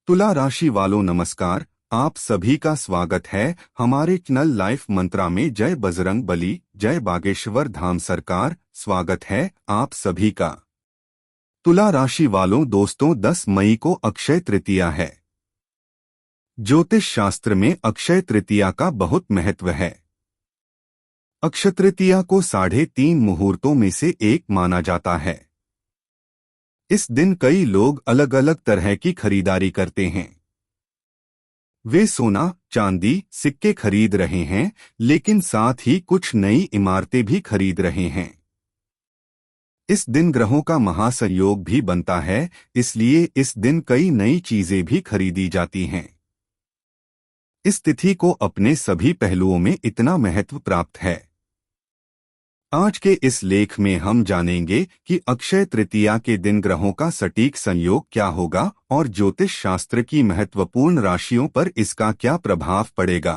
तुला राशि वालों नमस्कार। आप सभी का स्वागत है हमारे चैनल लाइफ मंत्रा में। जय बजरंग बली, जय बागेश्वर धाम सरकार। स्वागत है आप सभी का। तुला राशि वालों दोस्तों, 10 मई को अक्षय तृतीया है। ज्योतिष शास्त्र में अक्षय तृतीया का बहुत महत्व है। अक्षय तृतीया को 3.5 मुहूर्तों में से एक माना जाता है। इस दिन कई लोग अलग अलग तरह की खरीदारी करते हैं। वे सोना, चांदी, सिक्के खरीद रहे हैं, लेकिन साथ ही कुछ नई इमारतें भी खरीद रहे हैं। इस दिन ग्रहों का महासंयोग भी बनता है, इसलिए इस दिन कई नई चीजें भी खरीदी जाती हैं। इस तिथि को अपने सभी पहलुओं में इतना महत्व प्राप्त है। आज के इस लेख में हम जानेंगे कि अक्षय तृतीया के दिन ग्रहों का सटीक संयोग क्या होगा और ज्योतिष शास्त्र की महत्वपूर्ण राशियों पर इसका क्या प्रभाव पड़ेगा।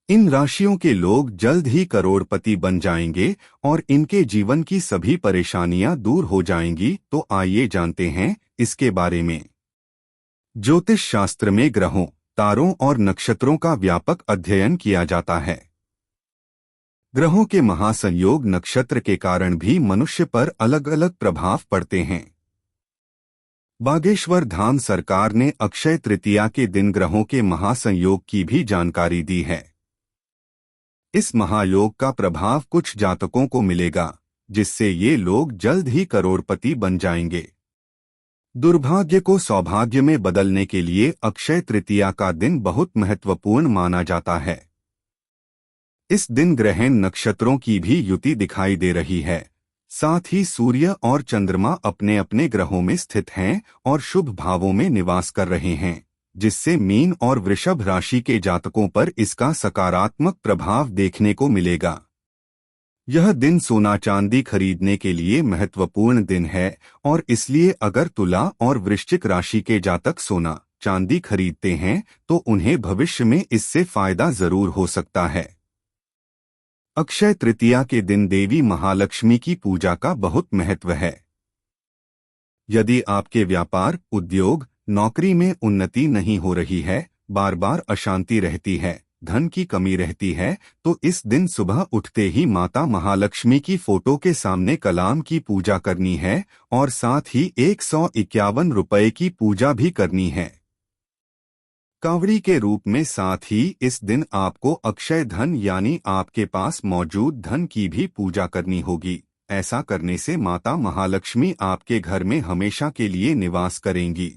इन राशियों के लोग जल्द ही करोड़पति बन जाएंगे और इनके जीवन की सभी परेशानियां दूर हो जाएंगी। तो आइए जानते हैं इसके बारे में। ज्योतिष शास्त्र में ग्रहों, तारों और नक्षत्रों का व्यापक अध्ययन किया जाता है। ग्रहों के महासंयोग नक्षत्र के कारण भी मनुष्य पर अलग अलग प्रभाव पड़ते हैं। बागेश्वर धाम सरकार ने अक्षय तृतीया के दिन ग्रहों के महासंयोग की भी जानकारी दी है। इस महायोग का प्रभाव कुछ जातकों को मिलेगा, जिससे ये लोग जल्द ही करोड़पति बन जाएंगे। दुर्भाग्य को सौभाग्य में बदलने के लिए अक्षय तृतीया का दिन बहुत महत्वपूर्ण माना जाता है। इस दिन ग्रहण नक्षत्रों की भी युति दिखाई दे रही है। साथ ही सूर्य और चंद्रमा अपने अपने ग्रहों में स्थित हैं और शुभ भावों में निवास कर रहे हैं, जिससे मीन और वृषभ राशि के जातकों पर इसका सकारात्मक प्रभाव देखने को मिलेगा। यह दिन सोना चांदी खरीदने के लिए महत्वपूर्ण दिन है और इसलिए अगर तुला और वृश्चिक राशि के जातक सोना चांदी खरीदते हैं तो उन्हें भविष्य में इससे फायदा जरूर हो सकता है। अक्षय तृतीया के दिन देवी महालक्ष्मी की पूजा का बहुत महत्व है। यदि आपके व्यापार, उद्योग, नौकरी में उन्नति नहीं हो रही है, बार बार अशांति रहती है, धन की कमी रहती है, तो इस दिन सुबह उठते ही माता महालक्ष्मी की फोटो के सामने कलाम की पूजा करनी है और साथ ही 151 रुपये की पूजा भी करनी है। कांवड़ी के रूप में साथ ही इस दिन आपको अक्षय धन यानी आपके पास मौजूद धन की भी पूजा करनी होगी। ऐसा करने से माता महालक्ष्मी आपके घर में हमेशा के लिए निवास करेंगी।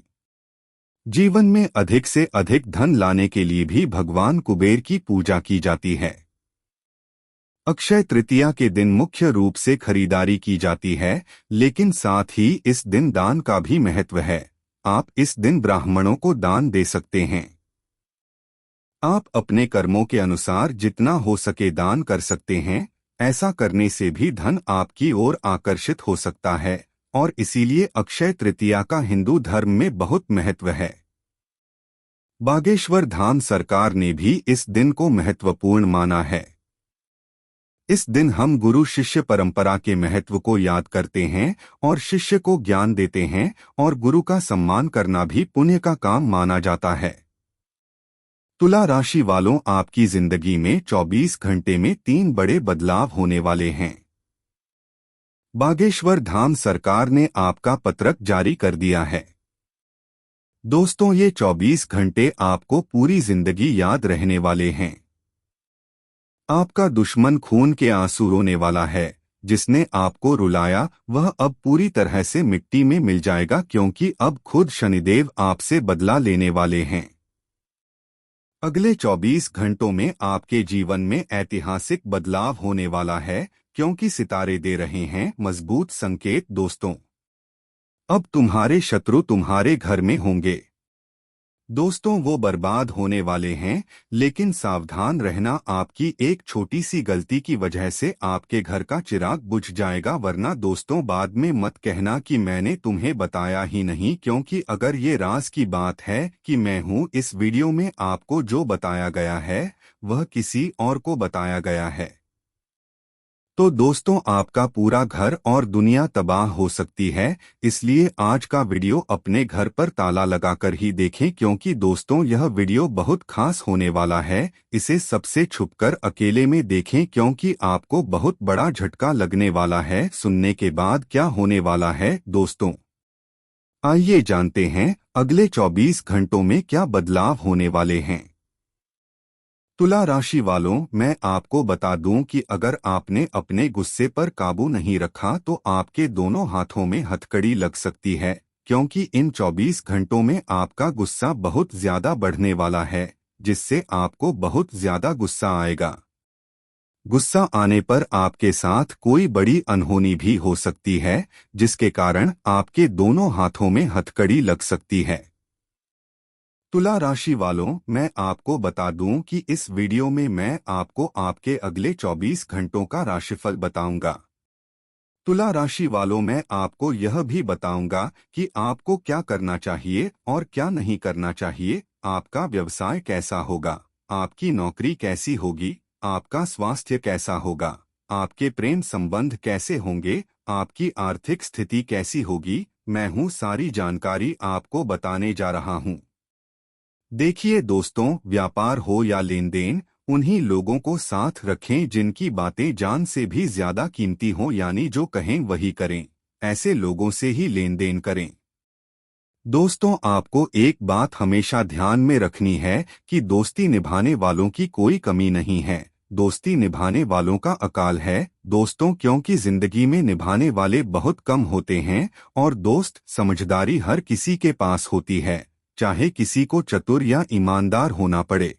जीवन में अधिक से अधिक धन लाने के लिए भी भगवान कुबेर की पूजा की जाती है। अक्षय तृतीया के दिन मुख्य रूप से खरीदारी की जाती है, लेकिन साथ ही इस दिन दान का भी महत्व है। आप इस दिन ब्राह्मणों को दान दे सकते हैं। आप अपने कर्मों के अनुसार जितना हो सके दान कर सकते हैं। ऐसा करने से भी धन आपकी ओर आकर्षित हो सकता है और इसीलिए अक्षय तृतीया का हिंदू धर्म में बहुत महत्व है। बागेश्वर धाम सरकार ने भी इस दिन को महत्वपूर्ण माना है। इस दिन हम गुरु शिष्य परंपरा के महत्व को याद करते हैं और शिष्य को ज्ञान देते हैं और गुरु का सम्मान करना भी पुण्य का काम माना जाता है। तुला राशि वालों, आपकी जिंदगी में 24 घंटे में 3 बड़े बदलाव होने वाले हैं। बागेश्वर धाम सरकार ने आपका पत्रक जारी कर दिया है। दोस्तों, ये 24 घंटे आपको पूरी जिंदगी याद रहने वाले हैं। आपका दुश्मन खून के आंसू रोने वाला है। जिसने आपको रुलाया वह अब पूरी तरह से मिट्टी में मिल जाएगा, क्योंकि अब खुद शनिदेव आपसे बदला लेने वाले हैं। अगले 24 घंटों में आपके जीवन में ऐतिहासिक बदलाव होने वाला है, क्योंकि सितारे दे रहे हैं मजबूत संकेत। दोस्तों, अब तुम्हारे शत्रु तुम्हारे घर में होंगे। दोस्तों, वो बर्बाद होने वाले हैं, लेकिन सावधान रहना, आपकी एक छोटी सी गलती की वजह से आपके घर का चिराग बुझ जाएगा। वरना दोस्तों, बाद में मत कहना कि मैंने तुम्हें बताया ही नहीं, क्योंकि अगर ये राज की बात है कि मैं हूँ, इस वीडियो में आपको जो बताया गया है वह किसी और को बताया गया है। तो दोस्तों, आपका पूरा घर और दुनिया तबाह हो सकती है। इसलिए आज का वीडियो अपने घर पर ताला लगाकर ही देखें, क्योंकि दोस्तों यह वीडियो बहुत खास होने वाला है। इसे सबसे छुपकर अकेले में देखें, क्योंकि आपको बहुत बड़ा झटका लगने वाला है। सुनने के बाद क्या होने वाला है दोस्तों, आइए जानते हैं अगले 24 घंटों में क्या बदलाव होने वाले हैं। तुला राशि वालों, मैं आपको बता दूं कि अगर आपने अपने गुस्से पर काबू नहीं रखा तो आपके दोनों हाथों में हथकड़ी लग सकती है, क्योंकि इन 24 घंटों में आपका गुस्सा बहुत ज्यादा बढ़ने वाला है, जिससे आपको बहुत ज्यादा गुस्सा आएगा। गुस्सा आने पर आपके साथ कोई बड़ी अनहोनी भी हो सकती है, जिसके कारण आपके दोनों हाथों में हथकड़ी लग सकती है। तुला राशि वालों, मैं आपको बता दूं कि इस वीडियो में मैं आपको आपके अगले 24 घंटों का राशिफल बताऊंगा। तुला राशि वालों, मैं आपको यह भी बताऊंगा कि आपको क्या करना चाहिए और क्या नहीं करना चाहिए। आपका व्यवसाय कैसा होगा, आपकी नौकरी कैसी होगी, आपका स्वास्थ्य कैसा होगा, आपके प्रेम संबंध कैसे होंगे, आपकी आर्थिक स्थिति कैसी होगी। मैं हूं सारी जानकारी आपको बताने जा रहा हूं। देखिए दोस्तों, व्यापार हो या लेन देन, उन्हीं लोगों को साथ रखें जिनकी बातें जान से भी ज्यादा कीमती हों, यानी जो कहें वही करें। ऐसे लोगों से ही लेन देन करें। दोस्तों, आपको एक बात हमेशा ध्यान में रखनी है कि दोस्ती निभाने वालों की कोई कमी नहीं है, दोस्ती निभाने वालों का अकाल है दोस्तों, क्योंकि जिंदगी में निभाने वाले बहुत कम होते हैं और दोस्त समझदारी हर किसी के पास होती है, चाहे किसी को चतुर या ईमानदार होना पड़े।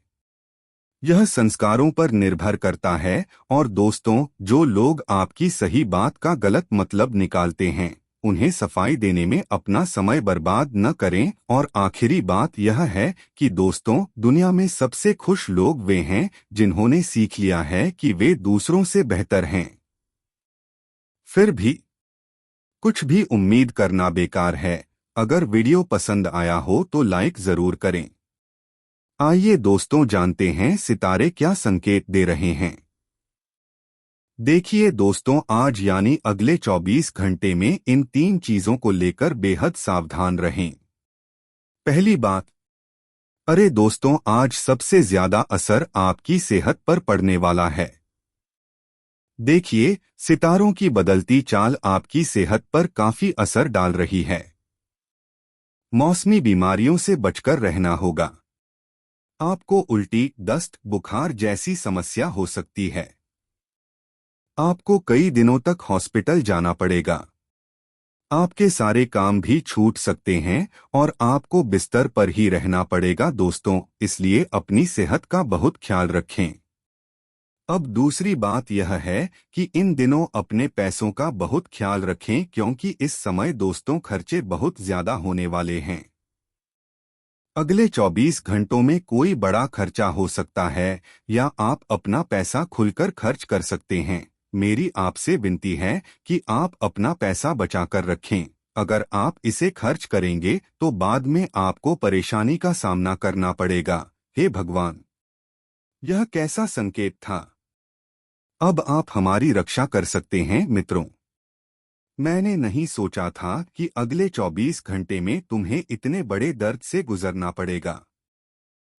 यह संस्कारों पर निर्भर करता है। और दोस्तों, जो लोग आपकी सही बात का गलत मतलब निकालते हैं, उन्हें सफाई देने में अपना समय बर्बाद न करें। और आखिरी बात यह है कि दोस्तों, दुनिया में सबसे खुश लोग वे हैं जिन्होंने सीख लिया है कि वे दूसरों से बेहतर हैं। फिर भी कुछ भी उम्मीद करना बेकार है। अगर वीडियो पसंद आया हो तो लाइक जरूर करें। आइए दोस्तों, जानते हैं सितारे क्या संकेत दे रहे हैं। देखिए दोस्तों, आज यानी अगले 24 घंटे में इन 3 चीजों को लेकर बेहद सावधान रहें। पहली बात, अरे दोस्तों, आज सबसे ज्यादा असर आपकी सेहत पर पड़ने वाला है। देखिए, सितारों की बदलती चाल आपकी सेहत पर काफी असर डाल रही है। मौसमी बीमारियों से बचकर रहना होगा। आपको उल्टी, दस्त, बुखार जैसी समस्या हो सकती है। आपको कई दिनों तक हॉस्पिटल जाना पड़ेगा। आपके सारे काम भी छूट सकते हैं और आपको बिस्तर पर ही रहना पड़ेगा दोस्तों, इसलिए अपनी सेहत का बहुत ख्याल रखें। अब दूसरी बात यह है कि इन दिनों अपने पैसों का बहुत ख्याल रखें, क्योंकि इस समय दोस्तों खर्चे बहुत ज्यादा होने वाले हैं। अगले 24 घंटों में कोई बड़ा खर्चा हो सकता है या आप अपना पैसा खुलकर खर्च कर सकते हैं। मेरी आपसे विनती है कि आप अपना पैसा बचाकर रखें। अगर आप इसे खर्च करेंगे तो बाद में आपको परेशानी का सामना करना पड़ेगा। हे भगवान, यह कैसा संकेत था। अब आप हमारी रक्षा कर सकते हैं मित्रों। मैंने नहीं सोचा था कि अगले 24 घंटे में तुम्हें इतने बड़े दर्द से गुजरना पड़ेगा।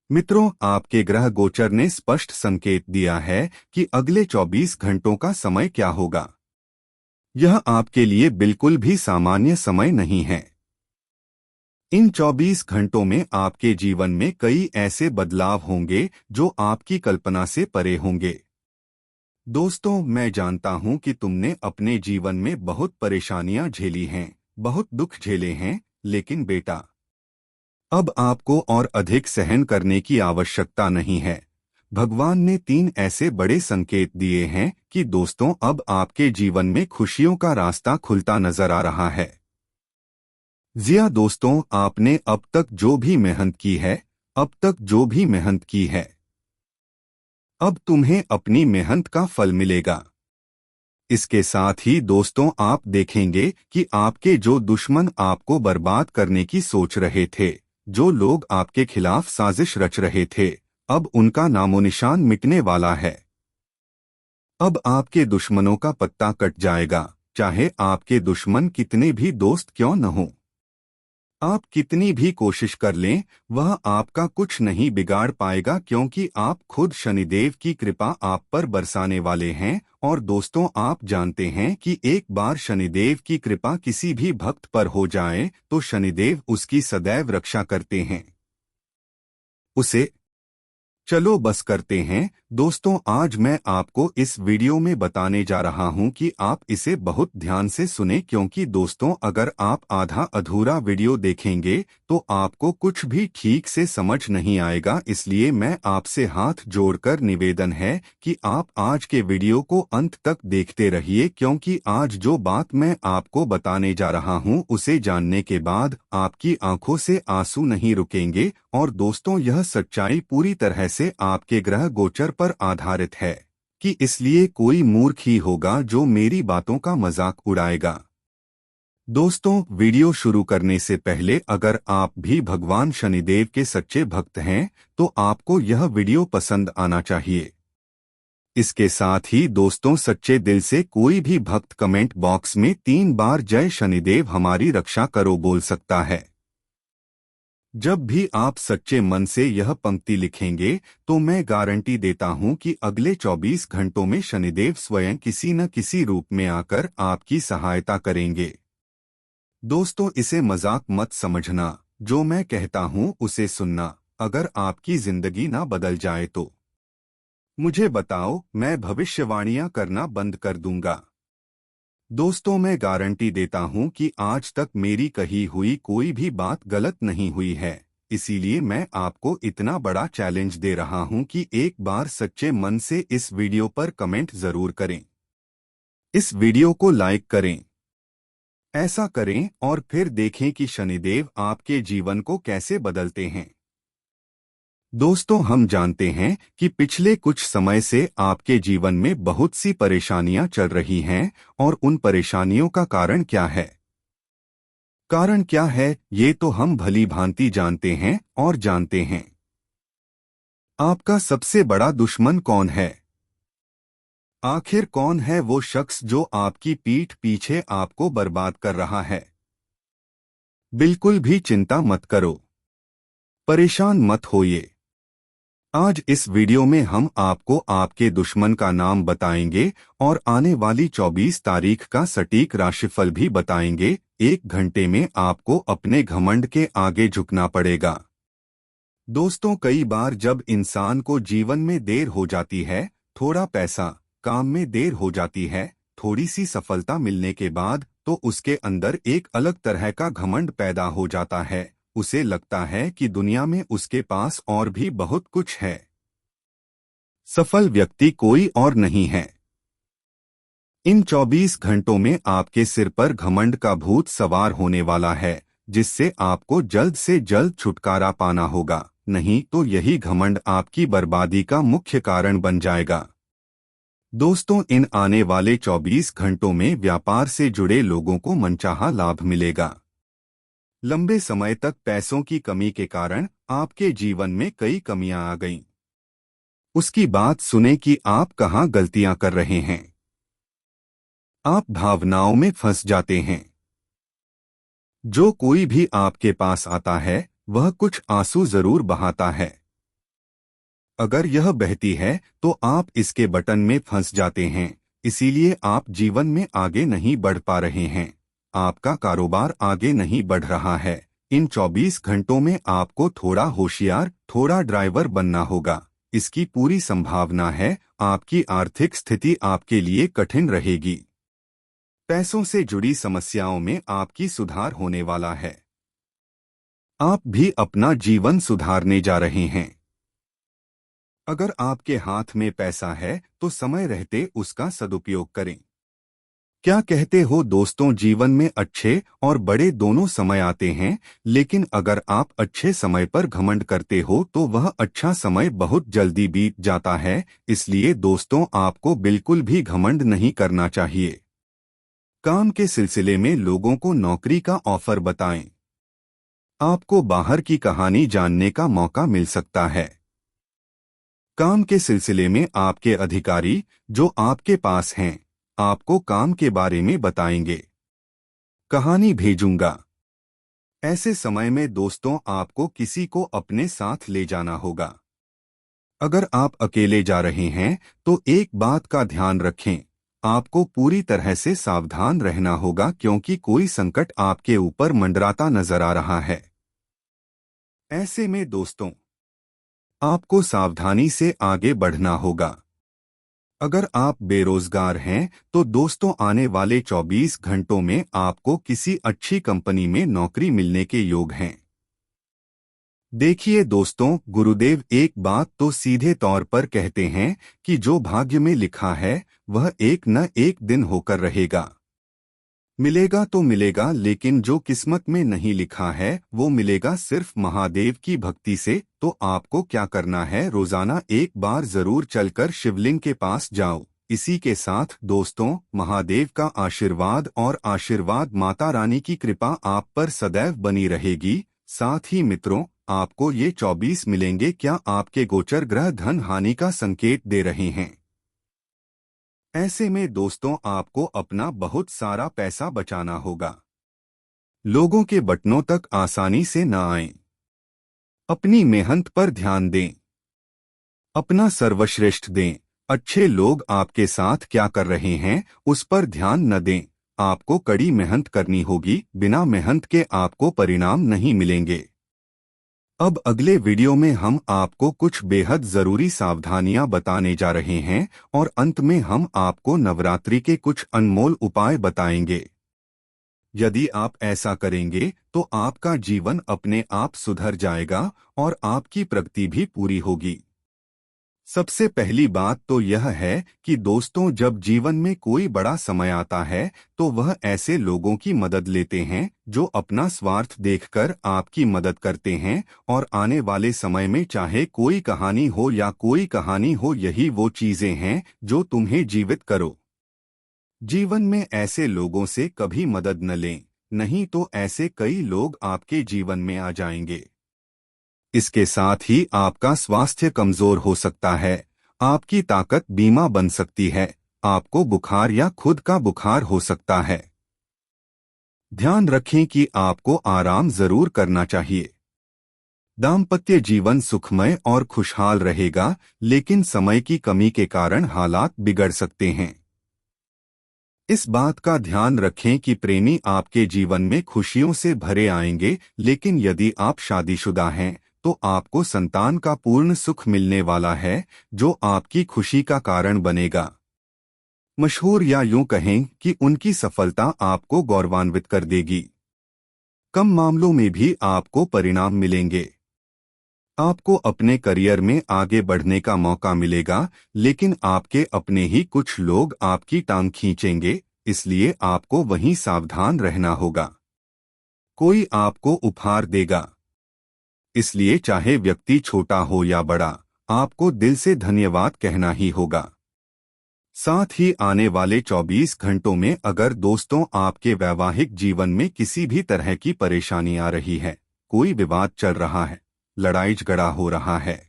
मित्रों, आपके ग्रह गोचर ने स्पष्ट संकेत दिया है कि अगले 24 घंटों का समय क्या होगा। यह आपके लिए बिल्कुल भी सामान्य समय नहीं है। इन 24 घंटों में आपके जीवन में कई ऐसे बदलाव होंगे जो आपकी कल्पना से परे होंगे। दोस्तों, मैं जानता हूं कि तुमने अपने जीवन में बहुत परेशानियां झेली हैं, बहुत दुख झेले हैं, लेकिन बेटा, अब आपको और अधिक सहन करने की आवश्यकता नहीं है। भगवान ने 3 ऐसे बड़े संकेत दिए हैं कि दोस्तों, अब आपके जीवन में खुशियों का रास्ता खुलता नजर आ रहा है। जिया दोस्तों, आपने अब तक जो भी मेहनत की है, अब तक जो भी मेहनत की है, अब तुम्हें अपनी मेहनत का फल मिलेगा। इसके साथ ही दोस्तों, आप देखेंगे कि आपके जो दुश्मन आपको बर्बाद करने की सोच रहे थे, जो लोग आपके खिलाफ साजिश रच रहे थे, अब उनका नामोनिशान मिटने वाला है। अब आपके दुश्मनों का पत्ता कट जाएगा, चाहे आपके दुश्मन कितने भी दोस्त क्यों न हो। आप कितनी भी कोशिश कर लें, वह आपका कुछ नहीं बिगाड़ पाएगा, क्योंकि आप खुद शनिदेव की कृपा आप पर बरसाने वाले हैं। और दोस्तों, आप जानते हैं कि एक बार शनिदेव की कृपा किसी भी भक्त पर हो जाए तो शनिदेव उसकी सदैव रक्षा करते हैं, उसे। चलो बस करते हैं दोस्तों, आज मैं आपको इस वीडियो में बताने जा रहा हूं कि आप इसे बहुत ध्यान से सुने, क्योंकि दोस्तों अगर आप आधा अधूरा वीडियो देखेंगे तो आपको कुछ भी ठीक से समझ नहीं आएगा। इसलिए मैं आपसे हाथ जोड़कर निवेदन है कि आप आज के वीडियो को अंत तक देखते रहिए, क्योंकि आज जो बात मैं आपको बताने जा रहा हूं उसे जानने के बाद आपकी आंखों से आंसू नहीं रुकेंगे। और दोस्तों, यह सच्चाई पूरी तरह से आपके ग्रह गोचर पर आधारित है, कि इसलिए कोई मूर्ख ही होगा जो मेरी बातों का मजाक उड़ाएगा। दोस्तों, वीडियो शुरू करने से पहले अगर आप भी भगवान शनिदेव के सच्चे भक्त हैं तो आपको यह वीडियो पसंद आना चाहिए। इसके साथ ही दोस्तों, सच्चे दिल से कोई भी भक्त कमेंट बॉक्स में 3 बार जय शनिदेव हमारी रक्षा करो बोल सकता है। जब भी आप सच्चे मन से यह पंक्ति लिखेंगे तो मैं गारंटी देता हूं कि अगले 24 घंटों में शनिदेव स्वयं किसी न किसी रूप में आकर आपकी सहायता करेंगे। दोस्तों, इसे मजाक मत समझना, जो मैं कहता हूं उसे सुनना। अगर आपकी जिंदगी ना बदल जाए तो मुझे बताओ, मैं भविष्यवाणियां करना बंद कर दूंगा। दोस्तों, मैं गारंटी देता हूं कि आज तक मेरी कही हुई कोई भी बात गलत नहीं हुई है। इसीलिए मैं आपको इतना बड़ा चैलेंज दे रहा हूं कि एक बार सच्चे मन से इस वीडियो पर कमेंट जरूर करें, इस वीडियो को लाइक करें। ऐसा करें और फिर देखें कि शनिदेव आपके जीवन को कैसे बदलते हैं। दोस्तों, हम जानते हैं कि पिछले कुछ समय से आपके जीवन में बहुत सी परेशानियां चल रही हैं, और उन परेशानियों का कारण क्या है? कारण क्या है ये तो हम भली भांति जानते हैं, और जानते हैं आपका सबसे बड़ा दुश्मन कौन है। आखिर कौन है वो शख्स जो आपकी पीठ पीछे आपको बर्बाद कर रहा है? बिल्कुल भी चिंता मत करो, परेशान मत होइए। आज इस वीडियो में हम आपको आपके दुश्मन का नाम बताएंगे और आने वाली 24 तारीख का सटीक राशिफल भी बताएंगे। 1 घंटे में आपको अपने घमंड के आगे झुकना पड़ेगा। दोस्तों, कई बार जब इंसान को जीवन में देर हो जाती है, थोड़ा पैसा, काम में देर हो जाती है, थोड़ी सी सफलता मिलने के बाद, तो उसके अंदर एक अलग तरह का घमंड पैदा हो जाता है। उसे लगता है कि दुनिया में उसके पास और भी बहुत कुछ है। सफल व्यक्ति कोई और नहीं है। इन 24 घंटों में आपके सिर पर घमंड का भूत सवार होने वाला है, जिससे आपको जल्द से जल्द छुटकारा पाना होगा, नहीं तो यही घमंड आपकी बर्बादी का मुख्य कारण बन जाएगा। दोस्तों, इन आने वाले 24 घंटों में व्यापार से जुड़े लोगों को मनचाहा लाभ मिलेगा। लंबे समय तक पैसों की कमी के कारण आपके जीवन में कई कमियां आ गईं। उसकी बात सुने कि आप कहां गलतियां कर रहे हैं। आप भावनाओं में फंस जाते हैं। जो कोई भी आपके पास आता है वह कुछ आंसू जरूर बहाता है। अगर यह बहती है तो आप इसके बटन में फंस जाते हैं, इसीलिए आप जीवन में आगे नहीं बढ़ पा रहे हैं। आपका कारोबार आगे नहीं बढ़ रहा है। इन 24 घंटों में आपको थोड़ा होशियार, थोड़ा ड्राइवर बनना होगा। इसकी पूरी संभावना है आपकी आर्थिक स्थिति आपके लिए कठिन रहेगी। पैसों से जुड़ी समस्याओं में आपकी सुधार होने वाला है। आप भी अपना जीवन सुधारने जा रहे हैं। अगर आपके हाथ में पैसा है तो समय रहते उसका सदुपयोग करें। क्या कहते हो दोस्तों, जीवन में अच्छे और बड़े दोनों समय आते हैं, लेकिन अगर आप अच्छे समय पर घमंड करते हो तो वह अच्छा समय बहुत जल्दी बीत जाता है। इसलिए दोस्तों, आपको बिल्कुल भी घमंड नहीं करना चाहिए। काम के सिलसिले में लोगों को नौकरी का ऑफर बताएं। आपको बाहर की कहानी जानने का मौका मिल सकता है। काम के सिलसिले में आपके अधिकारी जो आपके पास हैं आपको काम के बारे में बताएंगे। कहानी भेजूंगा। ऐसे समय में दोस्तों आपको किसी को अपने साथ ले जाना होगा। अगर आप अकेले जा रहे हैं तो एक बात का ध्यान रखें, आपको पूरी तरह से सावधान रहना होगा क्योंकि कोई संकट आपके ऊपर मंडराता नजर आ रहा है। ऐसे में दोस्तों आपको सावधानी से आगे बढ़ना होगा। अगर आप बेरोजगार हैं तो दोस्तों आने वाले 24 घंटों में आपको किसी अच्छी कंपनी में नौकरी मिलने के योग हैं। देखिए दोस्तों, गुरुदेव एक बात तो सीधे तौर पर कहते हैं कि जो भाग्य में लिखा है वह एक न एक दिन होकर रहेगा। मिलेगा तो मिलेगा, लेकिन जो किस्मत में नहीं लिखा है वो मिलेगा सिर्फ महादेव की भक्ति से। तो आपको क्या करना है, रोजाना एक बार जरूर चलकर शिवलिंग के पास जाओ। इसी के साथ दोस्तों महादेव का आशीर्वाद और आशीर्वाद माता रानी की कृपा आप पर सदैव बनी रहेगी। साथ ही मित्रों आपको ये 24 मिलेंगे। क्या आपके गोचर ग्रह धन हानि का संकेत दे रहे हैं? ऐसे में दोस्तों आपको अपना बहुत सारा पैसा बचाना होगा। लोगों के बटनों तक आसानी से न आएं। अपनी मेहनत पर ध्यान दें, अपना सर्वश्रेष्ठ दें। अच्छे लोग आपके साथ क्या कर रहे हैं उस पर ध्यान न दें। आपको कड़ी मेहनत करनी होगी, बिना मेहनत के आपको परिणाम नहीं मिलेंगे। अब अगले वीडियो में हम आपको कुछ बेहद जरूरी सावधानियां बताने जा रहे हैं और अंत में हम आपको नवरात्रि के कुछ अनमोल उपाय बताएंगे। यदि आप ऐसा करेंगे तो आपका जीवन अपने आप सुधर जाएगा और आपकी प्रगति भी पूरी होगी। सबसे पहली बात तो यह है कि दोस्तों जब जीवन में कोई बड़ा समय आता है तो वह ऐसे लोगों की मदद लेते हैं जो अपना स्वार्थ देखकर आपकी मदद करते हैं। और आने वाले समय में चाहे कोई कहानी हो या कोई कहानी हो, यही वो चीजें हैं जो तुम्हें जीवित करो। जीवन में ऐसे लोगों से कभी मदद न लें, नहीं तो ऐसे कई लोग आपके जीवन में आ जाएंगे। इसके साथ ही आपका स्वास्थ्य कमजोर हो सकता है, आपकी ताकत बीमा बन सकती है, आपको बुखार या खुद का बुखार हो सकता है। ध्यान रखें कि आपको आराम जरूर करना चाहिए। दाम्पत्य जीवन सुखमय और खुशहाल रहेगा, लेकिन समय की कमी के कारण हालात बिगड़ सकते हैं। इस बात का ध्यान रखें कि प्रेमी आपके जीवन में खुशियों से भरे आएंगे, लेकिन यदि आप शादीशुदा हैं तो आपको संतान का पूर्ण सुख मिलने वाला है जो आपकी खुशी का कारण बनेगा। मशहूर या यूं कहें कि उनकी सफलता आपको गौरवान्वित कर देगी। कम मामलों में भी आपको परिणाम मिलेंगे। आपको अपने करियर में आगे बढ़ने का मौका मिलेगा, लेकिन आपके अपने ही कुछ लोग आपकी टांग खींचेंगे, इसलिए आपको वहीं सावधान रहना होगा। कोई आपको उपहार देगा, इसलिए चाहे व्यक्ति छोटा हो या बड़ा, आपको दिल से धन्यवाद कहना ही होगा। साथ ही आने वाले 24 घंटों में अगर दोस्तों आपके वैवाहिक जीवन में किसी भी तरह की परेशानी आ रही है, कोई विवाद चल रहा है, लड़ाई झगड़ा हो रहा है,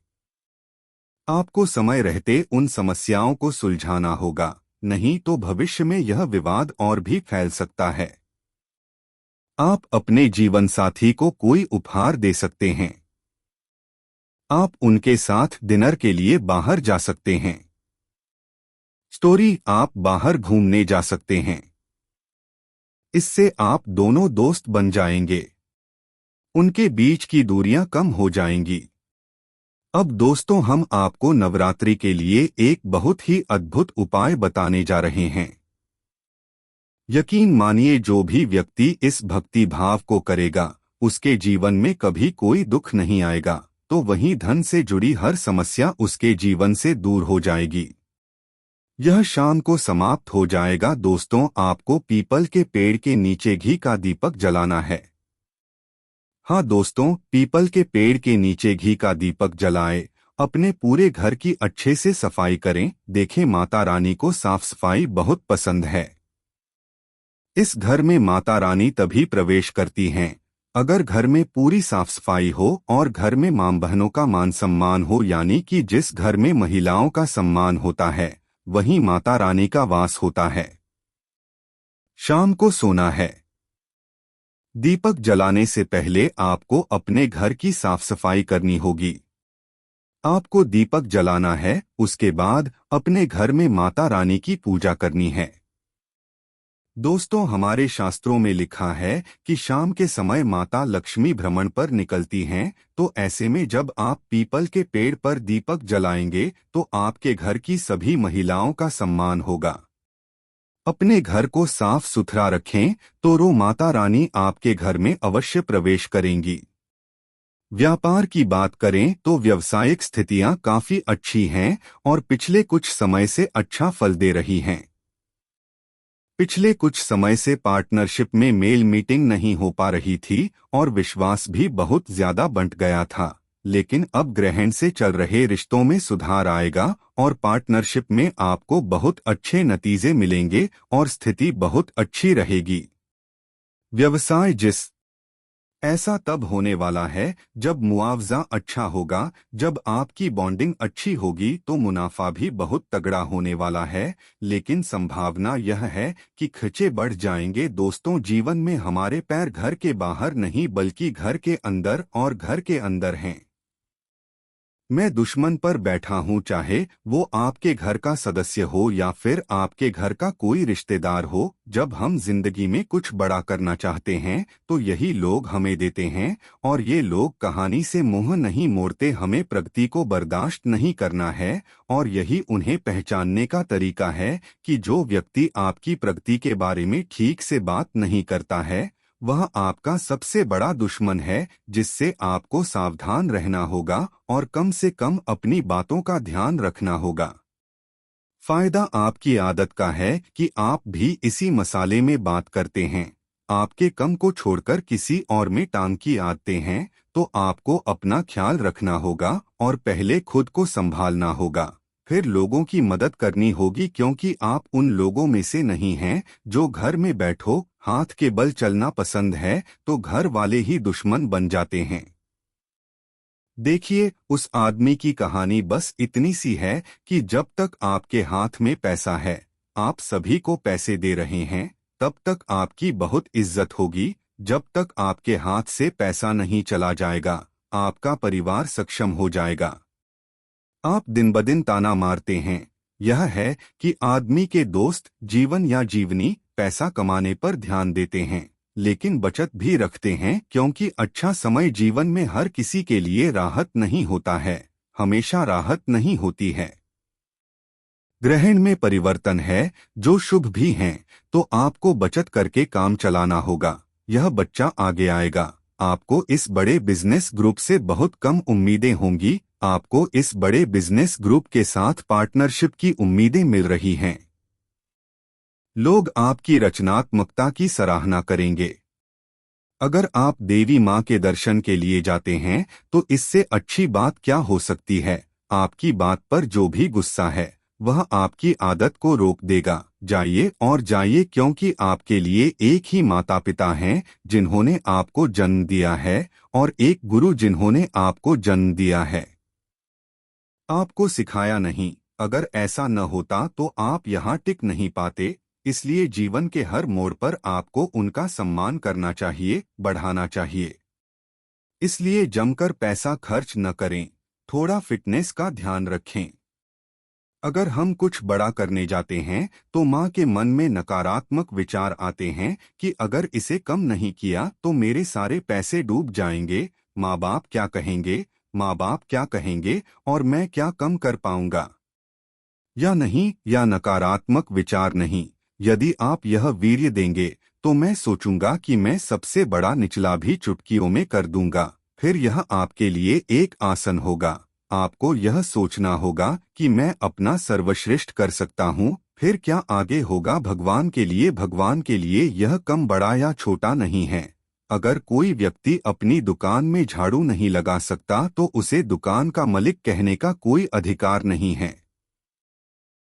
आपको समय रहते उन समस्याओं को सुलझाना होगा, नहीं तो भविष्य में यह विवाद और भी फैल सकता है। आप अपने जीवन साथी को कोई उपहार दे सकते हैं। आप उनके साथ डिनर के लिए बाहर जा सकते हैं। स्टोरी, आप बाहर घूमने जा सकते हैं। इससे आप दोनों दोस्त बन जाएंगे, उनके बीच की दूरियां कम हो जाएंगी। अब दोस्तों हम आपको नवरात्रि के लिए एक बहुत ही अद्भुत उपाय बताने जा रहे हैं। यकीन मानिए जो भी व्यक्ति इस भक्ति भाव को करेगा उसके जीवन में कभी कोई दुख नहीं आएगा, तो वहीं धन से जुड़ी हर समस्या उसके जीवन से दूर हो जाएगी। यह शाम को समाप्त हो जाएगा। दोस्तों आपको पीपल के पेड़ के नीचे घी का दीपक जलाना है। हाँ दोस्तों, पीपल के पेड़ के नीचे घी का दीपक जलाएं। अपने पूरे घर की अच्छे से सफाई करें। देखें माता रानी को साफ सफाई बहुत पसंद है। इस घर में माता रानी तभी प्रवेश करती हैं अगर घर में पूरी साफ सफाई हो और घर में मां बहनों का मान सम्मान हो, यानी कि जिस घर में महिलाओं का सम्मान होता है वहीं माता रानी का वास होता है। शाम को सोना है। दीपक जलाने से पहले आपको अपने घर की साफ सफाई करनी होगी। आपको दीपक जलाना है, उसके बाद अपने घर में माता रानी की पूजा करनी है। दोस्तों, हमारे शास्त्रों में लिखा है कि शाम के समय माता लक्ष्मी भ्रमण पर निकलती हैं, तो ऐसे में जब आप पीपल के पेड़ पर दीपक जलाएंगे तो आपके घर की सभी महिलाओं का सम्मान होगा। अपने घर को साफ सुथरा रखें तो रो माता रानी आपके घर में अवश्य प्रवेश करेंगी। व्यापार की बात करें तो व्यावसायिक स्थितियां काफी अच्छी हैं और पिछले कुछ समय से अच्छा फल दे रही हैं। पिछले कुछ समय से पार्टनरशिप में मेल मीटिंग नहीं हो पा रही थी और विश्वास भी बहुत ज्यादा बंट गया था, लेकिन अब ग्रहण से चल रहे रिश्तों में सुधार आएगा और पार्टनरशिप में आपको बहुत अच्छे नतीजे मिलेंगे और स्थिति बहुत अच्छी रहेगी। व्यवसाय ऐसा तब होने वाला है जब मुआवजा अच्छा होगा। जब आपकी बॉन्डिंग अच्छी होगी तो मुनाफा भी बहुत तगड़ा होने वाला है, लेकिन संभावना यह है कि खर्चे बढ़ जाएंगे। दोस्तों, जीवन में हमारे पैर घर के बाहर नहीं बल्कि घर के अंदर और घर के अंदर हैं। मैं दुश्मन पर बैठा हूँ, चाहे वो आपके घर का सदस्य हो या फिर आपके घर का कोई रिश्तेदार हो। जब हम जिंदगी में कुछ बड़ा करना चाहते हैं तो यही लोग हमें देते हैं और ये लोग कहानी से मुंह नहीं मोड़ते। हमें प्रगति को बर्दाश्त नहीं करना है और यही उन्हें पहचानने का तरीका है कि जो व्यक्ति आपकी प्रगति के बारे में ठीक से बात नहीं करता है वह आपका सबसे बड़ा दुश्मन है, जिससे आपको सावधान रहना होगा और कम से कम अपनी बातों का ध्यान रखना होगा। फायदा आपकी आदत का है कि आप भी इसी मसाले में बात करते हैं। आपके कम को छोड़कर किसी और में टांग की आते हैं, तो आपको अपना ख्याल रखना होगा और पहले खुद को संभालना होगा, फिर लोगों की मदद करनी होगी, क्योंकि आप उन लोगों में से नहीं हैं जो घर में बैठो हाथ के बल चलना पसंद है तो घर वाले ही दुश्मन बन जाते हैं। देखिए, उस आदमी की कहानी बस इतनी सी है कि जब तक आपके हाथ में पैसा है, आप सभी को पैसे दे रहे हैं, तब तक आपकी बहुत इज्जत होगी। जब तक आपके हाथ से पैसा नहीं चला जाएगा, आपका परिवार सक्षम हो जाएगा। आप दिन ब दिन ताना मारते हैं, यह है कि आदमी के दोस्त जीवन या जीवनी पैसा कमाने पर ध्यान देते हैं लेकिन बचत भी रखते हैं, क्योंकि अच्छा समय जीवन में हर किसी के लिए राहत नहीं होता है, हमेशा राहत नहीं होती है। ग्रहण में परिवर्तन है जो शुभ भी हैं, तो आपको बचत करके काम चलाना होगा। यह बच्चा आगे आएगा। आपको इस बड़े बिजनेस ग्रुप से बहुत कम उम्मीदें होंगी। आपको इस बड़े बिजनेस ग्रुप के साथ पार्टनरशिप की उम्मीदें मिल रही हैं। लोग आपकी रचनात्मकता की सराहना करेंगे। अगर आप देवी माँ के दर्शन के लिए जाते हैं तो इससे अच्छी बात क्या हो सकती है। आपकी बात पर जो भी गुस्सा है वह आपकी आदत को रोक देगा। जाइए और जाइए, क्योंकि आपके लिए एक ही माता पिता हैं जिन्होंने आपको जन्म दिया है और एक गुरु जिन्होंने आपको जन्म दिया है। आपको सिखाया नहीं, अगर ऐसा न होता तो आप यहाँ टिक नहीं पाते। इसलिए जीवन के हर मोड़ पर आपको उनका सम्मान करना चाहिए, बढ़ाना चाहिए। इसलिए जमकर पैसा खर्च न करें, थोड़ा फिटनेस का ध्यान रखें। अगर हम कुछ बड़ा करने जाते हैं तो माँ के मन में नकारात्मक विचार आते हैं कि अगर इसे कम नहीं किया तो मेरे सारे पैसे डूब जाएंगे, माँ बाप क्या कहेंगे, माँ बाप क्या कहेंगे और मैं क्या कम कर पाऊंगा। या नहीं, या नकारात्मक विचार नहीं। यदि आप यह वीर्य देंगे तो मैं सोचूंगा कि मैं सबसे बड़ा निचला भी चुटकियों में कर दूंगा। फिर यह आपके लिए एक आसन होगा। आपको यह सोचना होगा कि मैं अपना सर्वश्रेष्ठ कर सकता हूँ। फिर क्या आगे होगा भगवान के लिए। भगवान के लिए यह कम बड़ा या छोटा नहीं है। अगर कोई व्यक्ति अपनी दुकान में झाड़ू नहीं लगा सकता तो उसे दुकान का मालिक कहने का कोई अधिकार नहीं है।